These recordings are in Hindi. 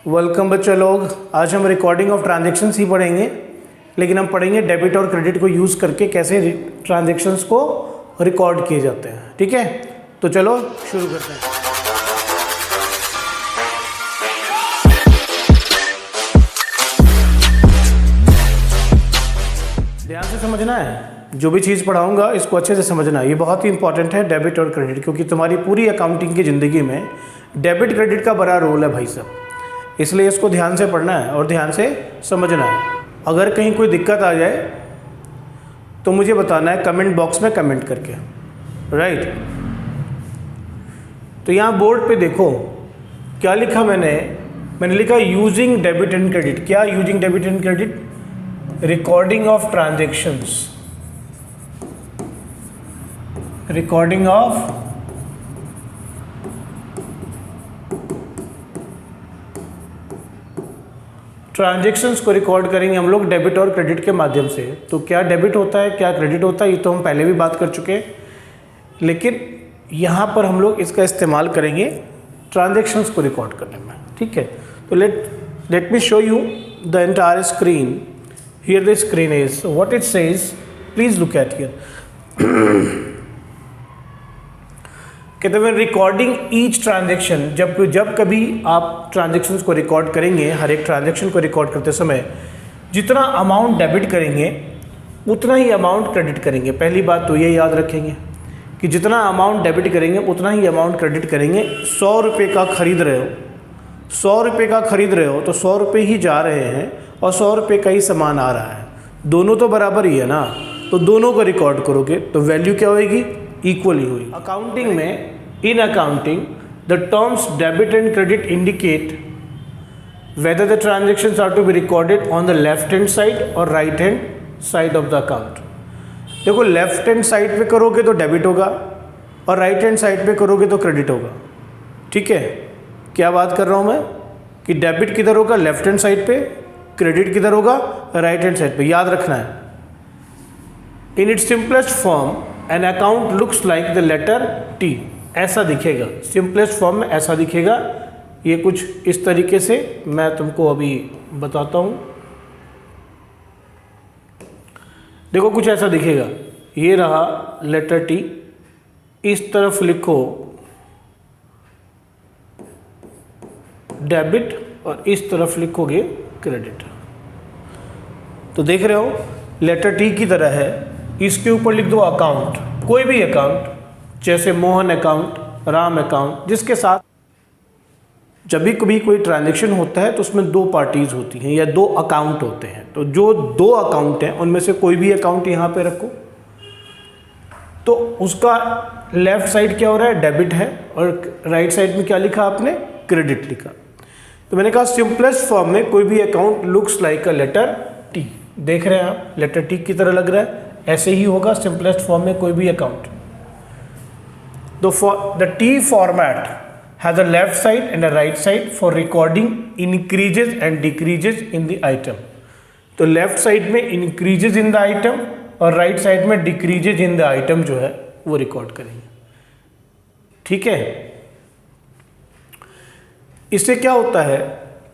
वेलकम बच्चे लोग। आज हम रिकॉर्डिंग ऑफ ट्रांजैक्शंस ही पढ़ेंगे, लेकिन हम पढ़ेंगे डेबिट और क्रेडिट को यूज़ करके कैसे ट्रांजैक्शंस को रिकॉर्ड किए जाते हैं। ठीक है, तो चलो शुरू करते हैं। ध्यान से समझना है, जो भी चीज़ पढ़ाऊंगा इसको अच्छे से समझना है। ये बहुत ही इंपॉर्टेंट है डेबिट और क्रेडिट, क्योंकि तुम्हारी पूरी अकाउंटिंग की ज़िंदगी में डेबिट क्रेडिट का बड़ा रोल है भाई साहब। इसलिए इसको ध्यान से पढ़ना है और ध्यान से समझना है। अगर कहीं कोई दिक्कत आ जाए तो मुझे बताना है कमेंट बॉक्स में कमेंट करके, राइट। तो यहाँ बोर्ड पे देखो क्या लिखा मैंने लिखा यूजिंग डेबिट एंड क्रेडिट। क्या using debit and credit? Recording of transactions, recording of transactions को रिकॉर्ड करेंगे हम लोग डेबिट और क्रेडिट के माध्यम से। तो क्या डेबिट होता है, क्या क्रेडिट होता है, ये तो हम पहले भी बात कर चुके हैं, लेकिन यहाँ पर हम लोग इसका इस्तेमाल करेंगे ट्रांजैक्शंस को रिकॉर्ड करने में। ठीक है, तो let me show you the entire screen. Here the screen is what it says, please look at here. कहते हैं रिकॉर्डिंग ईच ट्रांजेक्शन, जब कभी आप ट्रांजेक्शन्स को रिकॉर्ड करेंगे, हर एक ट्रांजेक्शन को रिकॉर्ड करते समय जितना अमाउंट डेबिट करेंगे उतना ही अमाउंट क्रेडिट करेंगे। पहली बात तो ये याद रखेंगे कि जितना अमाउंट डेबिट करेंगे उतना ही अमाउंट क्रेडिट करेंगे। 100 रुपये का खरीद रहे हो, 100 रुपये का खरीद रहे हो तो 100 रुपये ही जा रहे हैं और 100 रुपये का ही सामान आ रहा है, दोनों तो बराबर ही है ना। तो दोनों को रिकॉर्ड करोगे तो वैल्यू क्या होगी? इक्वल ही होगी। अकाउंटिंग में, in accounting, the terms debit and credit indicate whether the transactions are to be recorded on the left hand side or right hand side of the account. देखो, लेफ्ट हैंड साइड पे करोगे तो डेबिट होगा और राइट हैंड साइड पे करोगे तो क्रेडिट होगा। ठीक है, क्या बात कर रहा हूँ मैं कि डेबिट किधर होगा? लेफ्ट हैंड साइड पे। क्रेडिट किधर होगा? राइट हैंड साइड पे। याद रखना है। In its simplest form an account looks like the letter T. ऐसा दिखेगा, सिंपलेस्ट फॉर्म में ऐसा दिखेगा। ये कुछ इस तरीके से मैं तुमको अभी बताता हूँ। देखो, कुछ ऐसा दिखेगा। ये रहा लेटर टी, इस तरफ लिखो डेबिट और इस तरफ लिखोगे क्रेडिट। तो देख रहे हो लेटर टी की तरह है, इसके ऊपर लिख दो अकाउंट, कोई भी अकाउंट, जैसे मोहन अकाउंट, राम अकाउंट, जिसके साथ जब भी कभी कोई ट्रांजैक्शन होता है तो उसमें दो पार्टीज होती हैं या दो अकाउंट होते हैं। तो जो दो अकाउंट हैं उनमें से कोई भी अकाउंट यहाँ पे रखो, तो उसका लेफ्ट साइड क्या हो रहा है? डेबिट है, और राइट साइड में क्या लिखा आपने? क्रेडिट लिखा। तो मैंने कहा सिंपलेस्ट फॉर्म में कोई भी account looks like a letter T. देख रहे हैं आप, लेटर टी की तरह लग रहा है, ऐसे ही होगा सिंपलेस्ट फॉर्म में कोई भी account. The T format has a left side and a right side for recording increases and decreases in the item. तो लेफ्ट साइड में increases in the item और राइट साइड में decreases in the item जो है वो रिकॉर्ड करेंगे। ठीक है, इससे क्या होता है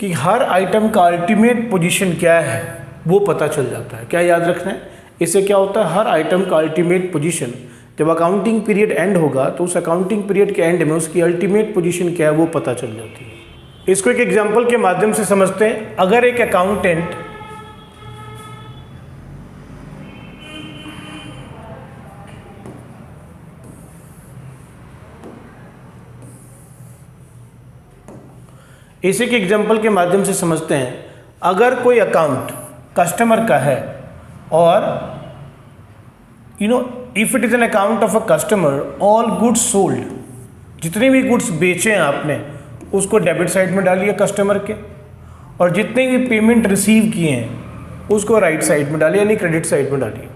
कि हर आइटम का अल्टीमेट पोजीशन क्या है वो पता चल जाता है। क्या याद रखना है? इससे क्या होता है, हर आइटम का अल्टीमेट पोजीशन, जब अकाउंटिंग पीरियड एंड होगा तो उस अकाउंटिंग पीरियड के एंड में उसकी अल्टीमेट पोजीशन क्या है वो पता चल जाती है। इसको एक एग्जांपल के माध्यम से समझते हैं। अगर एक अकाउंटेंट इसी के एग्जांपल के माध्यम से समझते हैं। अगर कोई अकाउंट कस्टमर का है और if it is an account of a customer, all goods sold, जितने भी गुड्स बेचे हैं आपने उसको डेबिट साइड में डालिए कस्टमर के, और जितने भी पेमेंट रिसीव किए हैं उसको राइट साइड में डालिए, यानी क्रेडिट साइड में डालिए।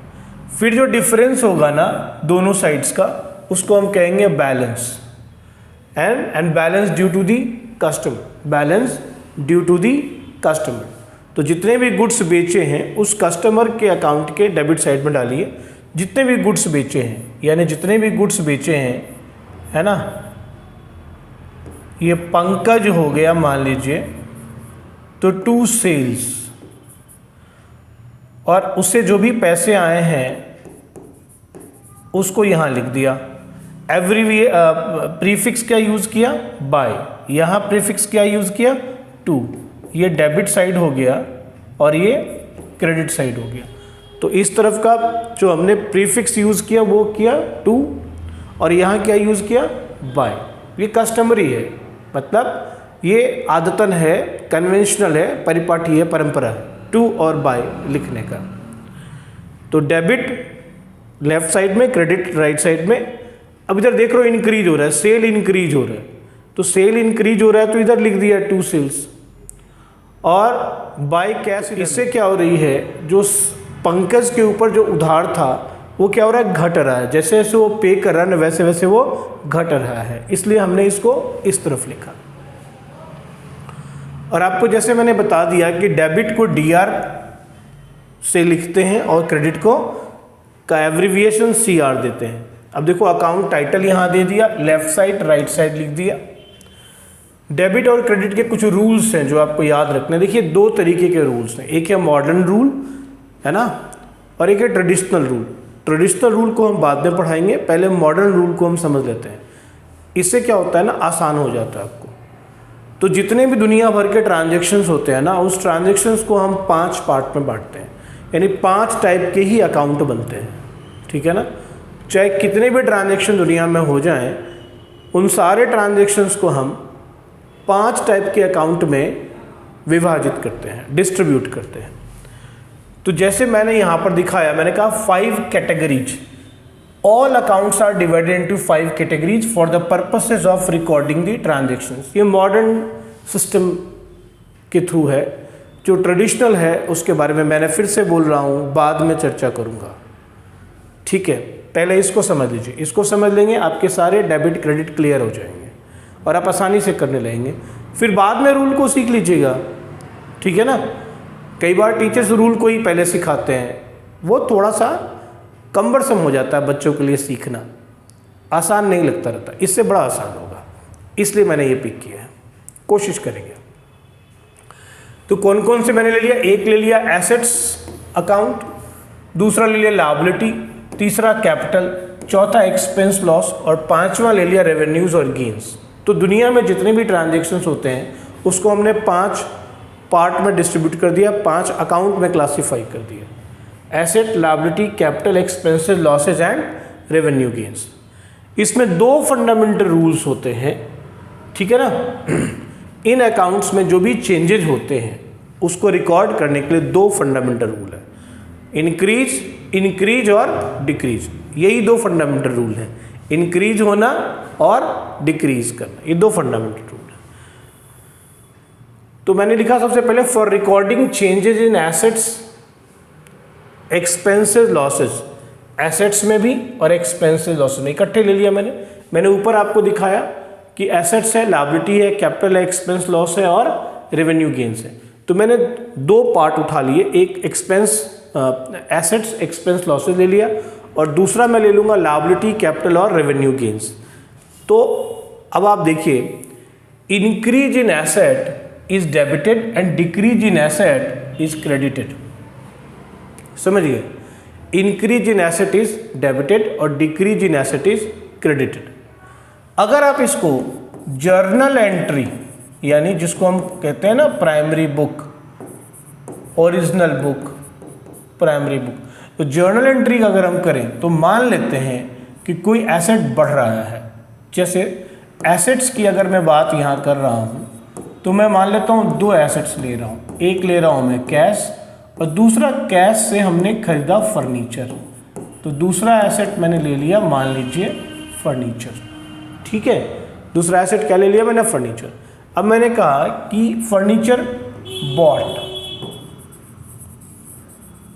फिर जो डिफरेंस होगा ना दोनों साइड्स का, उसको हम कहेंगे balance. And balance due to the customer, balance due to the customer. तो जितने भी गुड्स बेचे हैं उस कस्टमर के अकाउंट के डेबिट साइड में डालिए। जितने भी गुड्स बेचे हैं, यानी जितने भी गुड्स बेचे हैं, है ना, ये पंकज हो गया मान लीजिए, तो टू सेल्स, और उससे जो भी पैसे आए हैं उसको यहाँ लिख दिया। प्रीफिक्स क्या यूज़ किया? बाय। यहाँ प्रीफिक्स क्या यूज़ किया? टू। ये डेबिट साइड हो गया और ये क्रेडिट साइड हो गया। तो इस तरफ का जो हमने प्रीफिक्स यूज़ किया वो किया टू, और यहाँ क्या यूज़ किया? बाय। ये कस्टमरी है, मतलब ये आदतन है, कन्वेंशनल है, परिपाटी है, परंपरा है, टू और बाय लिखने का। तो डेबिट लेफ्ट साइड में, क्रेडिट राइट साइड में। अब इधर देख रहे हो इंक्रीज हो रहा है, सेल इंक्रीज हो रहा है, तो सेल इंक्रीज हो रहा है तो इधर लिख दिया टू सेल्स। और बाय कैश, इससे क्या हो रही है, जो पंकज के ऊपर जो उधार था वो क्या हो रहा है? घट रहा है। जैसे जैसे वो पे कर रहा है वैसे वैसे वो घट रहा है, इसलिए हमने इसको इस तरफ लिखा। और आपको जैसे मैंने बता दिया कि डेबिट को डीआर से लिखते हैं और क्रेडिट को का एब्रिविएशन सीआर देते हैं। अब देखो अकाउंट टाइटल यहाँ दे दिया, लेफ्ट साइड राइट साइड लिख दिया। डेबिट और क्रेडिट के कुछ रूल्स हैं जो आपको याद रखने। देखिए दो तरीके के रूल्स हैं, एक है मॉडर्न रूल, है ना, और एक है ट्रेडिशनल रूल। ट्रेडिशनल रूल को हम बाद में पढ़ाएंगे, पहले मॉडर्न रूल को हम समझ लेते हैं। इससे क्या होता है ना, आसान हो जाता है आपको। तो जितने भी दुनिया भर के ट्रांजेक्शन्स होते हैं ना, उस ट्रांजेक्शन्स को हम 5 पार्ट में बांटते हैं, यानी 5 टाइप के ही अकाउंट बनते हैं, ठीक है ना। चाहे कितने भी ट्रांजेक्शन दुनिया में हो जाएं, उन सारे ट्रांजेक्शन्स को हम 5 टाइप के अकाउंट में विभाजित करते हैं, डिस्ट्रीब्यूट करते हैं। तो जैसे मैंने यहाँ पर दिखाया, मैंने कहा 5 categories, all accounts are divided into 5 categories for the purposes of recording the transactions. ये मॉडर्न सिस्टम के थ्रू है। जो ट्रेडिशनल है उसके बारे में मैंने फिर से बोल रहा हूँ, बाद में चर्चा करूँगा, ठीक है। पहले इसको समझ लीजिए, इसको समझ लेंगे आपके सारे डेबिट क्रेडिट क्लियर हो जाएंगे और आप आसानी से करने लगेंगे। फिर बाद में रूल को सीख लीजिएगा, ठीक है ना। कई बार टीचर्स रूल को ही पहले सिखाते हैं, वो थोड़ा सा कम्बरसम हो जाता है बच्चों के लिए सीखना, आसान नहीं लगता रहता। इससे बड़ा आसान होगा, इसलिए मैंने ये पिक किया है, कोशिश करेंगे। तो कौन कौन से मैंने ले लिया? एक ले लिया एसेट्स अकाउंट, दूसरा ले लिया लायबिलिटी, तीसरा कैपिटल, चौथा एक्सपेंस लॉस, और पांचवा ले लिया रेवेन्यूज और गेन्स। तो दुनिया में जितने भी ट्रांजेक्शन्स होते हैं उसको हमने 5 पार्ट में डिस्ट्रीब्यूट कर दिया, 5 अकाउंट में क्लासीफाई कर दिया, asset, liability, capital, expenses, losses and revenue gains. इसमें 2 फंडामेंटल रूल्स होते हैं, ठीक है ना। इन अकाउंट्स में जो भी चेंजेज होते हैं उसको रिकॉर्ड करने के लिए 2 फंडामेंटल रूल है, इंक्रीज और डिक्रीज। यही 2 फंडामेंटल रूल हैं, इंक्रीज होना और डिक्रीज करना, ये 2 फंडामेंटल रूल है। तो मैंने लिखा सबसे पहले for recording changes in assets, expenses, losses. Assets में भी और एक्सपेंसेस लॉसेस में इकट्ठे ले लिया मैंने ऊपर आपको दिखाया कि एसेट्स है, लायबिलिटी है, कैपिटल है, एक्सपेंस लॉस है और रेवेन्यू गेन्स है। तो मैंने 2 पार्ट उठा लिए, एक एसेट्स एक्सपेंस लॉसेज ले लिया और दूसरा मैं ले लूँगा लायबिलिटी, कैपिटल और रेवेन्यू गेन्स। तो अब आप देखिए, increase in asset is debited and decrease in asset is credited. समझिए, increase in asset is debited और decrease in asset is credited. अगर आप इसको जर्नल एंट्री, यानी जिसको हम कहते हैं ना primary book, original book, primary book, तो जर्नल एंट्री अगर हम करें तो मान लेते हैं कि कोई एसेट बढ़ रहा है। जैसे एसेट्स की अगर मैं बात यहाँ कर रहा हूँ तो मैं मान लेता हूँ 2 एसेट्स ले रहा हूँ, एक ले रहा हूँ मैं कैश और दूसरा कैश से हमने खरीदा फर्नीचर। तो दूसरा एसेट मैंने ले लिया, मान लीजिए फर्नीचर, ठीक है। दूसरा एसेट क्या ले लिया मैंने? फर्नीचर। अब मैंने कहा कि फर्नीचर बॉट,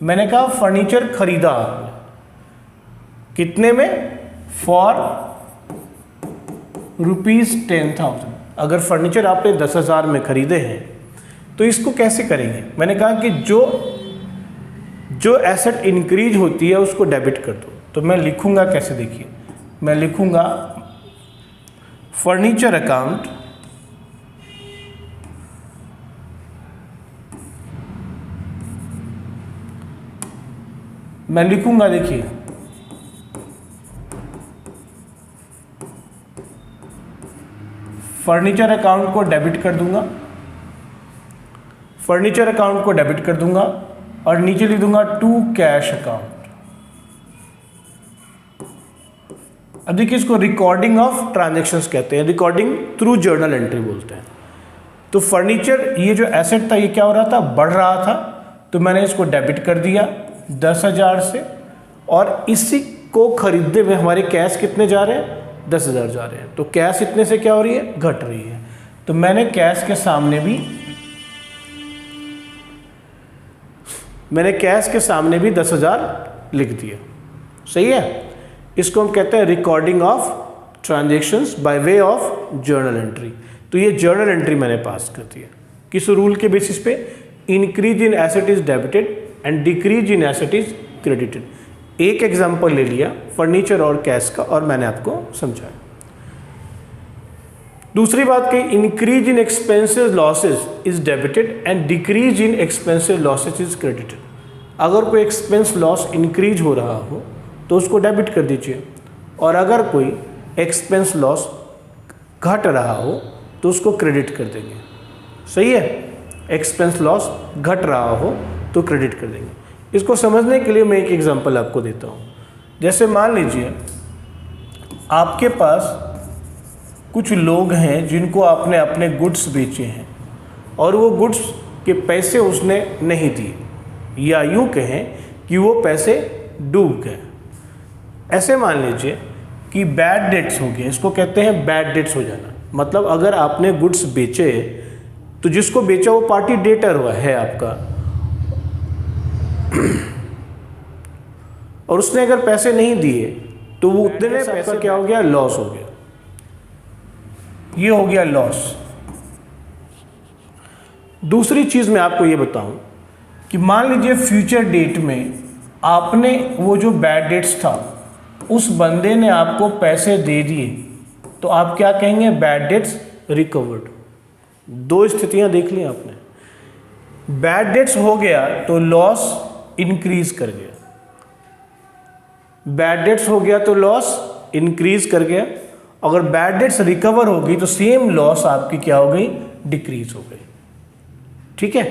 मैंने कहा फर्नीचर खरीदा, कितने में? फॉर ₹10,000। अगर फर्नीचर आपने 10,000 में खरीदे हैं तो इसको कैसे करेंगे? मैंने कहा कि जो एसेट इंक्रीज होती है उसको डेबिट कर दो। तो मैं लिखूंगा कैसे, देखिए, मैं लिखूंगा फर्नीचर अकाउंट मैं लिखूंगा, देखिए फर्नीचर अकाउंट को डेबिट कर दूंगा, फर्नीचर अकाउंट को डेबिट कर दूंगा और नीचे लिख दूंगा टू कैश अकाउंट। अब देखिए इसको रिकॉर्डिंग ऑफ ट्रांजैक्शंस कहते हैं, रिकॉर्डिंग थ्रू जर्नल एंट्री बोलते हैं। तो फर्नीचर ये जो एसेट था ये क्या हो रहा था, बढ़ रहा था, तो मैंने इसको डेबिट कर दिया 10,000 से, और इसी को खरीदने में हमारे कैश कितने जा रहे हैं, 10,000 जा रहे हैं। तो कैश इतने से क्या हो रही है, घट रही है। तो मैंने कैश के सामने भी 10,000 लिख दिया। सही है, इसको हम कहते हैं recording of transactions by way of journal entry. तो ये जर्नल एंट्री मैंने पास कर दिया किस रूल के बेसिस पे, increase in asset is debited and decrease in asset is credited. एक एग्जांपल ले लिया फर्नीचर और कैश का और मैंने आपको समझाया। दूसरी बात की, increase in expenses losses is debited and decrease in expenses losses is credited. अगर कोई एक्सपेंस लॉस इंक्रीज हो रहा हो तो उसको डेबिट कर दीजिए, और अगर कोई एक्सपेंस लॉस घट रहा हो तो उसको क्रेडिट कर देंगे। सही है, एक्सपेंस लॉस घट रहा हो तो क्रेडिट कर देंगे। इसको समझने के लिए मैं एक एग्जांपल आपको देता हूँ। जैसे मान लीजिए आपके पास कुछ लोग हैं जिनको आपने अपने गुड्स बेचे हैं और वो गुड्स के पैसे उसने नहीं दिए, या यूँ कहें कि वो पैसे डूब गए। ऐसे मान लीजिए कि बैड डेट्स हो गए, इसको कहते हैं बैड डेट्स हो जाना। मतलब अगर आपने गुड्स बेचे तो जिसको बेचा वो पार्टी डेटर हुआ है आपका, और उसने अगर पैसे नहीं दिए तो वो उतने में पैसा क्या हो गया, लॉस हो गया। ये हो गया लॉस। दूसरी चीज मैं आपको ये बताऊं कि मान लीजिए फ्यूचर डेट में आपने वो जो बैड डेट्स था उस बंदे ने आपको पैसे दे दिए, तो आप क्या कहेंगे, बैड डेट्स रिकवर्ड। दो स्थितियां देख ली आपने, बैड डेट्स हो गया तो लॉस इंक्रीज कर गया, बैड डेट्स हो गया तो लॉस इंक्रीज कर गया। अगर बैड डेट्स रिकवर हो गई तो सेम लॉस आपकी क्या हो गई, डिक्रीज हो गई। ठीक है,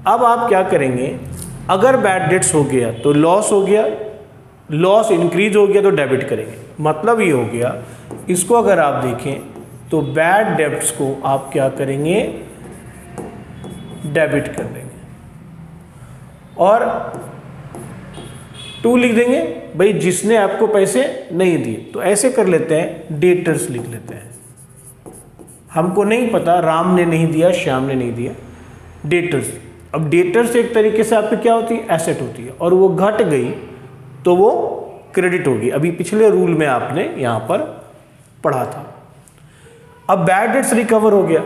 अब आप क्या करेंगे, अगर बैड डेट्स हो गया तो लॉस हो गया, लॉस इंक्रीज हो गया तो डेबिट करेंगे। मतलब ये हो गया, इसको अगर आप देखें तो बैड डेब्ट्स को आप क्या करेंगे, डेबिट कर देंगे, और टू लिख देंगे भाई जिसने आपको पैसे नहीं दिए। तो ऐसे कर लेते हैं, डेटर्स लिख लेते हैं। हमको नहीं पता राम ने नहीं दिया, श्याम ने नहीं दिया, डेटर्स। अब डेटर्स एक तरीके से आपकी क्या होती है, एसेट होती है, और वो घट गई तो वो क्रेडिट होगी। अभी पिछले रूल में आपने यहां पर पढ़ा था। अब बैड डेट्स रिकवर हो गया,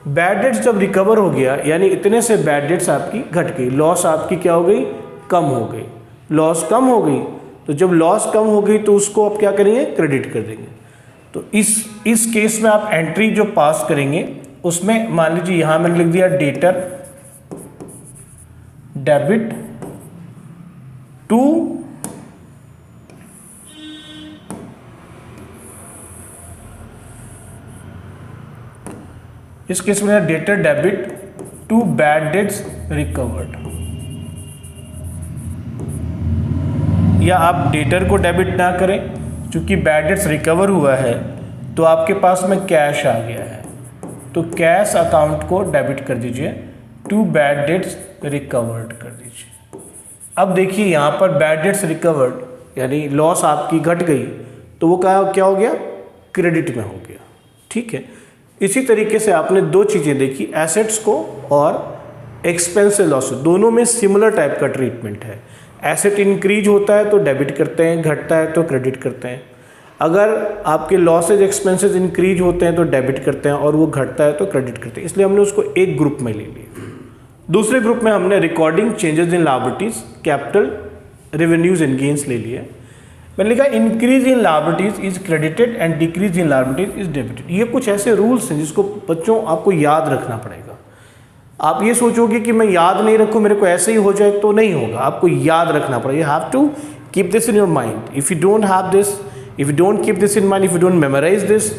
बैड डेट्स जब रिकवर हो गया यानी इतने से बैड डेट्स आपकी घट गई, लॉस आपकी क्या हो गई, कम हो गई। लॉस कम हो गई तो जब लॉस कम हो गई तो उसको आप क्या करेंगे, क्रेडिट कर देंगे। तो इस केस में आप एंट्री जो पास करेंगे उसमें मान लीजिए यहां मैंने लिख दिया डेटर डेबिट टू इस केस में debtor debit to bad debts recovered, या आप डेटर को डेबिट ना करें, क्योंकि बैड डेट्स रिकवर हुआ है तो आपके पास में कैश आ गया है, तो कैश अकाउंट को डेबिट कर दीजिए, टू बैड डेट्स रिकवर्ड कर दीजिए। अब देखिए यहाँ पर बैड डेट्स रिकवर्ड यानी लॉस आपकी घट गई तो वो क्या हो गया, क्रेडिट में हो गया। ठीक है, इसी तरीके से आपने दो चीज़ें देखी, एसेट्स को और एक्सपेंस लॉस, दोनों में सिमिलर टाइप का ट्रीटमेंट है। एसेट इंक्रीज होता है तो डेबिट करते हैं, घटता है तो क्रेडिट करते हैं। अगर आपके लॉसेज एक्सपेंसेस इंक्रीज होते हैं तो डेबिट करते हैं, और वो घटता है तो क्रेडिट करते हैं। इसलिए हमने उसको एक ग्रुप में ले लिया। दूसरे ग्रुप में हमने recording changes in liabilities, capital, revenues and gains ले लिया। मैंने लिखा increase in liabilities is credited and decrease in liabilities is debited. ये कुछ ऐसे रूल्स हैं जिसको बच्चों आपको याद रखना पड़ेगा। आप ये सोचोगे कि मैं याद नहीं रखूँ, मेरे को ऐसे ही हो जाए, तो नहीं होगा, आपको याद रखना पड़ेगा। You have to keep this in your mind. If you don't have this, if you don't keep this in mind, if you don't memorize this,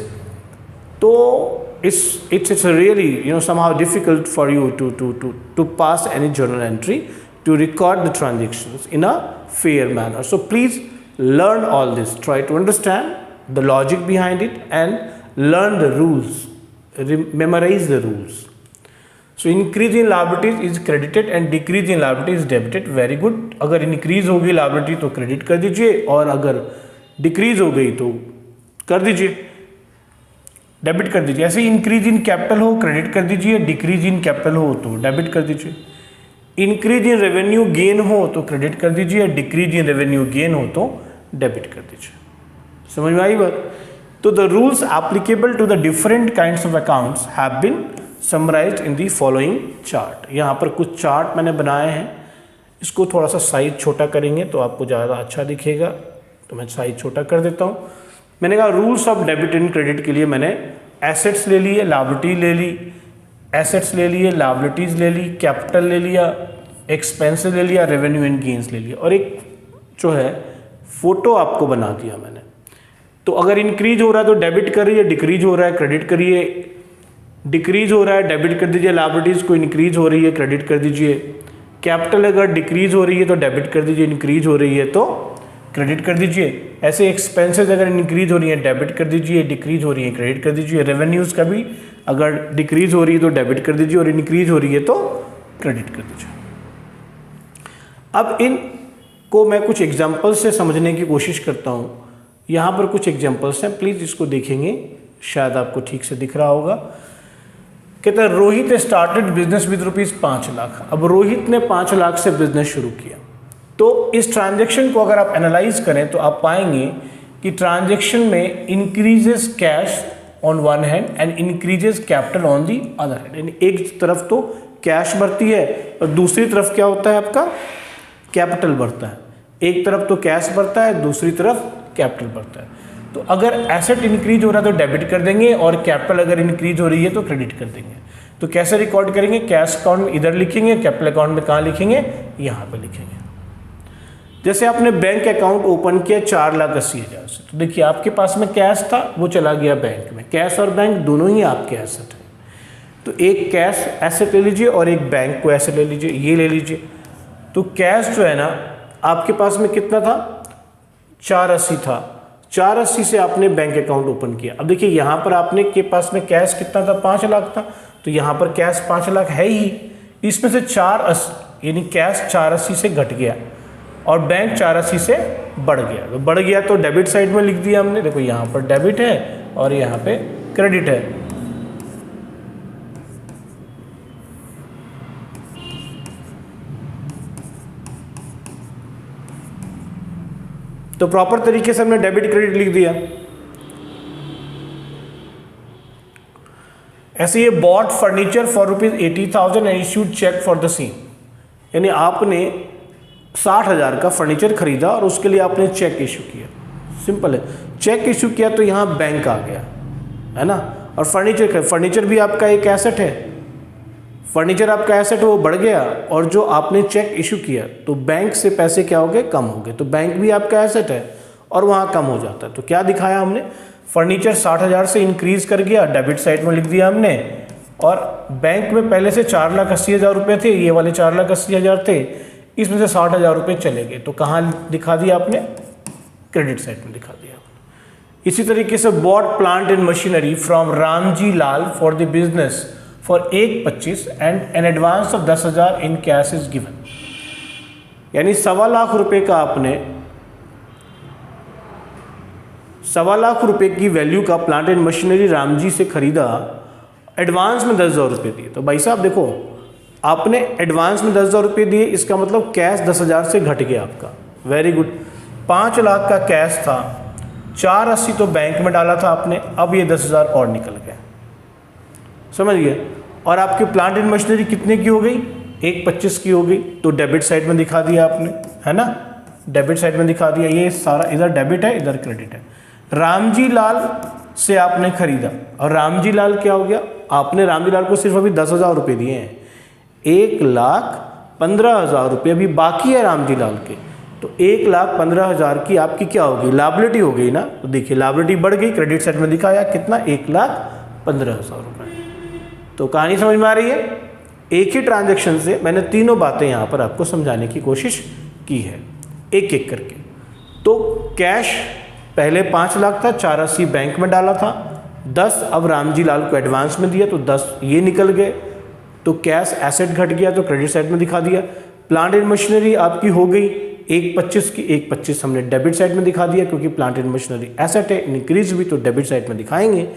तो it's really, you know, somehow difficult for you to pass any journal entry, to record the transactions in a fair manner. So please learn all this, try to understand the logic behind it and learn the rules, memorize the rules. So increase in liabilities is credited and decrease in liability is debited. Very good. अगर increase हो गई liability तो credit कर दीजिए, और अगर decrease हो गई तो कर दीजिए, डेबिट कर दीजिए। ऐसे इंक्रीज इन कैपिटल हो क्रेडिट कर दीजिए, डिक्रीज इन कैपिटल हो तो डेबिट कर दीजिए। इंक्रीज इन रेवेन्यू गेन हो तो क्रेडिट कर दीजिए, डिक्रीज इन रेवेन्यू गेन हो तो डेबिट कर दीजिए। समझ में आई बात? तो the rules applicable to the different kinds of accounts have been summarized in the following chart. यहाँ पर कुछ चार्ट मैंने बनाए हैं, इसको थोड़ा सा साइज छोटा करेंगे तो आपको ज़्यादा अच्छा दिखेगा, तो मैं साइज छोटा कर देता हूँ। मैंने कहा rules of debit and credit के लिए मैंने एसेट्स ले लिए, लायबिलिटी ले ली, एसेट्स ले लिए, लायबिलिटीज़ ले ली, कैपिटल ले लिया, एक्सपेंसेस ले लिया, रेवेन्यू एंड गेन्स ले लिया, और एक जो है फोटो आपको बना दिया मैंने। तो अगर इंक्रीज हो रहा है तो डेबिट करिए, डिक्रीज हो रहा है क्रेडिट करिए, डिक्रीज हो रहा है डेबिट कर दीजिए, लायबिलिटीज़ को इंक्रीज हो रही है क्रेडिट कर दीजिए, कैपिटल अगर डिक्रीज हो रही है तो डेबिट कर दीजिए, इंक्रीज हो रही है तो क्रेडिट कर दीजिए। ऐसे एक्सपेंसेस अगर इंक्रीज हो रही है डेबिट कर दीजिए, डिक्रीज हो रही है क्रेडिट कर दीजिए। रेवेन्यूज़ का भी अगर डिक्रीज हो रही है तो डेबिट कर दीजिए, और इंक्रीज हो रही है तो क्रेडिट कर दीजिए। अब इन को मैं कुछ एग्जाम्पल्स से समझने की कोशिश करता हूँ। यहाँ पर कुछ एग्जाम्पल्स हैं, प्लीज़ इसको देखेंगे, शायद आपको ठीक से दिख रहा होगा। कहते हैं Rohit started business with ₹5 lakh. अब रोहित ने 5 लाख से बिजनेस शुरू किया। तो इस ट्रांजैक्शन को अगर आप एनालाइज करें तो आप पाएंगे कि ट्रांजैक्शन में increases cash on one hand and increases capital on the other hand. यानी एक तरफ तो कैश बढ़ती है और दूसरी तरफ क्या होता है, आपका कैपिटल बढ़ता है। एक तरफ तो कैश बढ़ता है, दूसरी तरफ कैपिटल बढ़ता है। तो अगर एसेट इंक्रीज हो रहा है तो डेबिट कर देंगे, और कैपिटल अगर इंक्रीज हो रही है तो क्रेडिट कर देंगे। तो कैसे रिकॉर्ड करेंगे? कैश अकाउंट में इधर लिखेंगे, कैपिटल अकाउंट में कहाँ लिखेंगे? यहाँ पे लिखेंगे। जैसे आपने बैंक अकाउंट ओपन किया 4,80,000 से, तो देखिए आपके पास में कैश था, वो चला गया बैंक में। कैश और बैंक दोनों ही आपके एसेट हैं, तो एक कैश एसेट ले लीजिए और एक बैंक को एसेट ले लीजिए, ये ले लीजिए। तो कैश जो है ना आपके पास में कितना था? 480 था। 480 से आपने बैंक अकाउंट ओपन किया। अब देखिए यहाँ पर आपने के पास में कैश कितना था? 5 लाख था। तो यहाँ पर कैश 5 लाख है ही, इसमें से 480 यानी कैश 480 से घट गया और बैंक 480 से बढ़ गया। तो बढ़ गया तो डेबिट साइड में लिख दिया हमने। देखो यहाँ पर डेबिट है और यहाँ पे क्रेडिट है। तो प्रॉपर तरीके से हमने डेबिट क्रेडिट लिख दिया। ऐसे ये bought furniture for ₹80,000 and issued cheque for the same. यानी आपने 60,000 का फर्नीचर खरीदा और उसके लिए आपने चेक इशू किया। सिंपल है, चेक इशू किया तो यहाँ बैंक आ गया, है ना। और फर्नीचर भी आपका एक एसेट है, फर्नीचर आपका एसेट है, वो बढ़ गया। और जो आपने चेक इशू किया तो बैंक से पैसे क्या हो गए? कम हो गए। तो बैंक भी आपका एसेट है और वहाँ कम हो जाता है। तो क्या दिखाया हमने? फर्नीचर 60,000 से इंक्रीज कर गया, डेबिट साइड में लिख दिया हमने। और बैंक में पहले से 4,80,000 रुपये थे, ये वाले 4,80,000 थे, इसमें से 60,000 रुपये चले गए। तो कहाँ दिखा दिया आपने? क्रेडिट साइड में दिखा दिया। इसी तरीके से bought plant and machinery from Ramji Lal for the business for 1,25 and an advance of 10,000 in cash is given. यानी 1.25 लाख रुपए का आपने 1.25 लाख रुपए की वैल्यू का प्लांट एंड मशीनरी रामजी से खरीदा, एडवांस में 10,000 रुपये दिए। तो भाई साहब देखो, आपने एडवांस में 10,000 रुपये दिए, इसका मतलब कैश 10,000 से घट गया आपका। Very good. 5 लाख का कैश था, 480 तो बैंक में डाला था आपने, अब ये 10,000 और निकल गए, समझ गए। और आपकी प्लांट एंड मशीनरी कितने की हो गई? 1,25 की हो गई। तो डेबिट साइड में दिखा दिया आपने, है ना, डेबिट साइड में दिखा दिया। ये सारा इधर डेबिट है, इधर क्रेडिट है। रामजी लाल से आपने खरीदा और रामजी लाल क्या हो गया? आपने रामजी लाल को सिर्फ अभी 10,000 रुपये दिए हैं, 1,15,000 रुपये अभी बाकी है रामजी लाल के, तो 1,15,000 की आपकी क्या होगी, लायबिलिटी हो गई ना। तो देखिए लायबिलिटी बढ़ गई, क्रेडिट साइड में दिखाया कितना, 1,15,000 रुपये। तो कहानी समझ में आ रही है। एक ही ट्रांजैक्शन से मैंने तीनों बातें यहाँ पर आपको समझाने की कोशिश की है, एक एक करके। तो कैश पहले 5 लाख था, 480 बैंक में डाला था, 10 अब रामजी लाल को एडवांस में दिया तो 10 ये निकल गए, तो कैश एसेट घट गया तो क्रेडिट साइड में दिखा दिया। प्लांट एंड मशीनरी आपकी हो गई 1,25 की, 1,25 हमने डेबिट साइड में दिखा दिया क्योंकि प्लांट एंड मशीनरी एसेट है, इंक्रीज हुई तो डेबिट साइड में दिखाएंगे।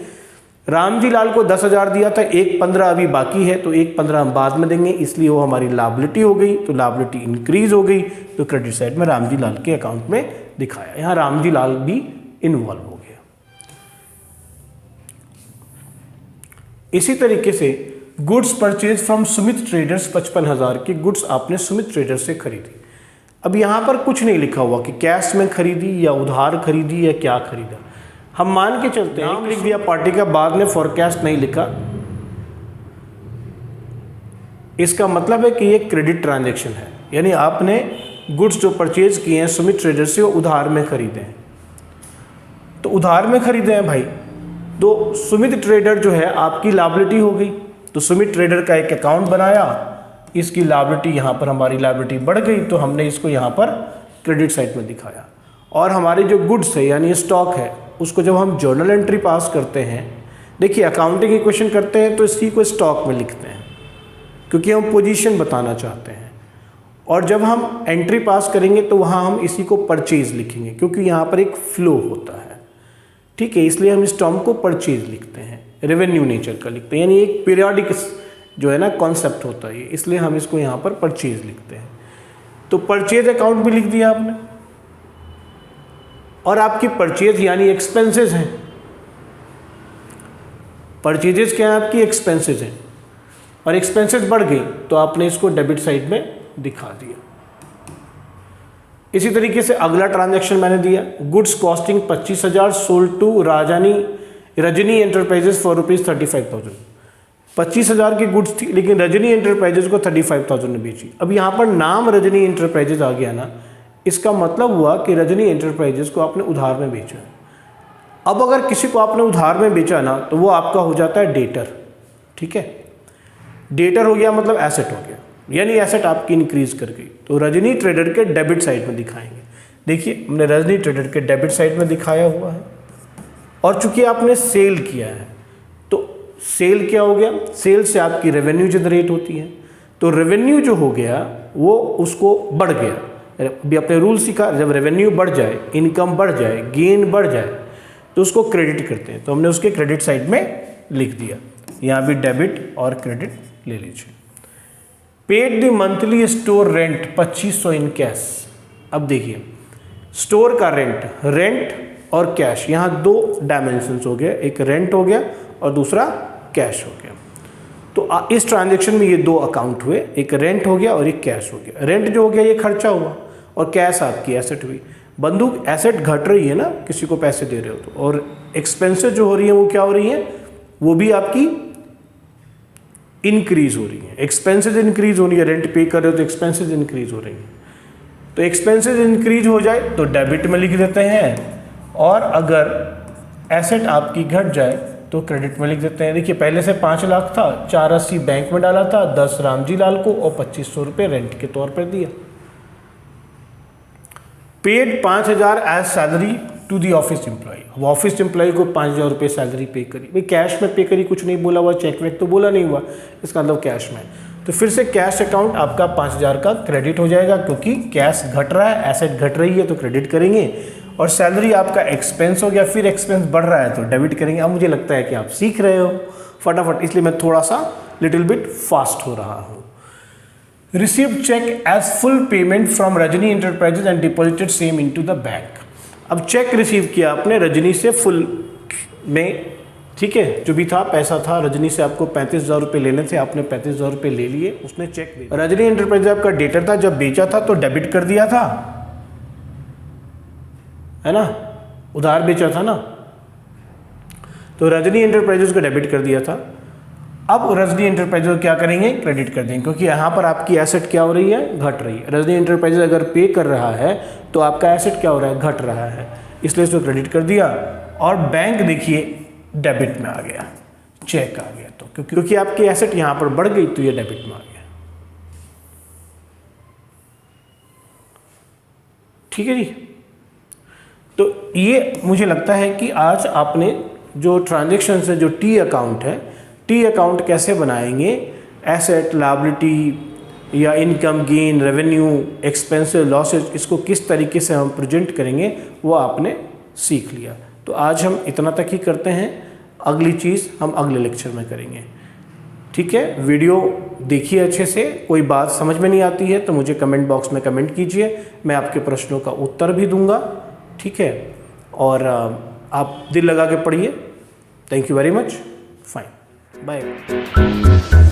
रामजी लाल को 10,000 दिया था, 1,15 अभी बाकी है, तो 1,15 हम बाद में देंगे, इसलिए वो हमारी लायबिलिटी हो गई, तो लायबिलिटी इंक्रीज हो गई, तो क्रेडिट साइड में रामजी लाल के अकाउंट में दिखाया। यहाँ रामजी लाल भी इन्वॉल्व हो गया। इसी तरीके से goods purchase from Sumit traders, 55,000 की गुड्स आपने सुमित ट्रेडर्स से खरीदी। अब यहाँ पर कुछ नहीं लिखा हुआ कि कैश में खरीदी या उधार खरीदी या क्या खरीदा, हम मान के चलते हैं। नाम लिख दिया पार्टी का, बाद में फोरकास्ट नहीं लिखा, इसका मतलब है कि ये क्रेडिट ट्रांजैक्शन है, यानी आपने गुड्स जो परचेज किए हैं सुमित ट्रेडर से वो उधार में खरीदे हैं। तो उधार में खरीदे हैं भाई, तो सुमित ट्रेडर जो है आपकी लायबिलिटी हो गई, तो सुमित ट्रेडर का एक अकाउंट बनाया, इसकी लायबिलिटी यहाँ पर हमारी लायबिलिटी बढ़ गई, तो हमने इसको यहाँ पर क्रेडिट साइड में दिखाया। और हमारे जो गुड्स है यानी स्टॉक है, उसको जब हम जर्नल एंट्री पास करते हैं, देखिए अकाउंटिंग इक्वेशन करते हैं तो इसी को स्टॉक में लिखते हैं क्योंकि हम पोजीशन बताना चाहते हैं, और जब हम एंट्री पास करेंगे तो वहाँ हम इसी को परचेज लिखेंगे क्योंकि यहाँ पर एक फ्लो होता है, ठीक है, इसलिए हम इस टर्म को परचेज लिखते हैं, रेवेन्यू नेचर का लिखते हैं, यानी एक पीरियडिक जो है ना कॉन्सेप्ट होता है, इसलिए हम इसको यहाँ पर परचेज लिखते हैं। तो परचेज अकाउंट भी लिख दिया आपने, और आपकी परचेज यानी एक्सपेंसेस हैं, परचेजेस क्या है आपकी, एक्सपेंसेस हैं, और एक्सपेंसेस बढ़ गई तो आपने इसको डेबिट साइड में दिखा दिया। इसी तरीके से अगला ट्रांजैक्शन मैंने दिया, goods costing 25,000 sold to Rajni enterprises for ₹35,000। 25,000 की गुड्स थी लेकिन रजनी एंटरप्राइजेस को 35,000 में बेची। अब यहाँ पर नाम रजनी एंटरप्राइजेस आ गया ना, इसका मतलब हुआ कि रजनी एंटरप्राइजेस को आपने उधार में बेचा। अब अगर किसी को आपने उधार में बेचा ना तो वो आपका हो जाता है डेटर, ठीक है, डेटर हो गया मतलब एसेट हो गया, यानी एसेट आपकी इंक्रीज कर गई, तो रजनी ट्रेडर के डेबिट साइड में दिखाएंगे। देखिए हमने रजनी ट्रेडर के डेबिट साइड में दिखाया हुआ है, और चूंकि आपने सेल किया है तो सेल क्या हो गया, सेल से आपकी रेवेन्यू जनरेट होती है, तो रेवेन्यू जो हो गया वो उसको बढ़ गया। अभी अपने रूल सीखा, जब रेवेन्यू बढ़ जाए, इनकम बढ़ जाए, गेन बढ़ जाए तो उसको क्रेडिट करते हैं, तो हमने उसके क्रेडिट साइड में लिख दिया। यहाँ भी डेबिट और क्रेडिट ले लीजिए। Paid the monthly store rent 2,500 in cash. अब देखिए स्टोर का रेंट और कैश, यहाँ 2 डायमेंशंस हो गए, एक रेंट हो गया और दूसरा कैश हो गया। तो इस ट्रांजैक्शन में ये 2 अकाउंट हुए, एक रेंट हो गया और एक कैश हो गया। रेंट जो हो गया ये खर्चा हुआ और कैश आपकी एसेट हुई। बंदूक एसेट घट रही है ना, किसी को पैसे दे रहे हो तो, और एक्सपेंसेस जो हो रही है वो क्या हो रही है, वो भी आपकी इंक्रीज हो रही है। एक्सपेंसेस इंक्रीज हो रही है, रेंट पे कर रहे हो तो एक्सपेंसेस इंक्रीज हो रही है। तो एक्सपेंसेस इंक्रीज हो जाए तो डेबिट में लिख देते हैं, और अगर एसेट आपकी घट जाए तो क्रेडिट में लिख देते हैं। देखिए पहले से 5 लाख था, 480 बैंक में डाला था, 10 रामजी लाल को और 2,500 रुपये रेंट के तौर पर दिया। Paid 5,000 as salary to the office employee. अब ऑफिस एम्प्लॉय को 5,000 रुपये सैलरी पे करी, भाई कैश में पे करी, कुछ नहीं बोला हुआ, चेक वेक तो बोला नहीं हुआ, इसका मतलब कैश में। तो फिर से कैश अकाउंट आपका 5,000 का क्रेडिट हो जाएगा क्योंकि कैश घट रहा है, एसेट घट रही है तो क्रेडिट करेंगे, और सैलरी आपका एक्सपेंस हो गया, फिर एक्सपेंस बढ़ रहा है तो डेबिट करेंगे। अब मुझे लगता है कि आप सीख रहे हो फटाफट, इसलिए मैं थोड़ा सा लिटिल बिट फास्ट हो रहा हूँ। Receive cheque as full payment from Rajni enterprises and deposited same into the bank. अब चेक रिसीव किया आपने रजनी से फुल में, ठीक है, जो भी था पैसा था, रजनी से आपको 35,000 रुपये लेने थे, आपने 35,000 रुपये ले लिए, उसने चेक दे दिया। रजनी एंटरप्राइजेज आपका डेटर था, जब बेचा था तो डेबिट कर दिया था, है ना, उधार बेचा था ना, तो रजनी एंटरप्राइजेज को डेबिट कर दिया था। अब रजनी एंटरप्राइजेज को क्या करेंगे, क्रेडिट कर देंगे, क्योंकि यहाँ पर आपकी एसेट क्या हो रही है, घट रही है। रजनी एंटरप्राइजेज अगर पे कर रहा है तो आपका एसेट क्या हो रहा है, घट रहा है, इसलिए इसको क्रेडिट कर दिया। और बैंक देखिए डेबिट में आ गया, चेक आ गया, तो क्योंकि आपकी एसेट यहाँ पर बढ़ गई तो ये डेबिट में आ गया। ठीक है जी। तो ये मुझे लगता है कि आज आपने जो ट्रांजेक्शन है, जो टी अकाउंट है, टी अकाउंट कैसे बनाएंगे, एसेट, लायबिलिटी या income, gain, revenue, expenses, losses, इसको किस तरीके से हम प्रेजेंट करेंगे वो आपने सीख लिया। तो आज हम इतना तक ही करते हैं, अगली चीज़ हम अगले लेक्चर में करेंगे। ठीक है, वीडियो देखिए अच्छे से, कोई बात समझ में नहीं आती है तो मुझे कमेंट बॉक्स में कमेंट कीजिए, मैं आपके प्रश्नों का उत्तर भी दूंगा। ठीक है, और आप दिल लगा के पढ़िए। Thank you very much, fine, bye.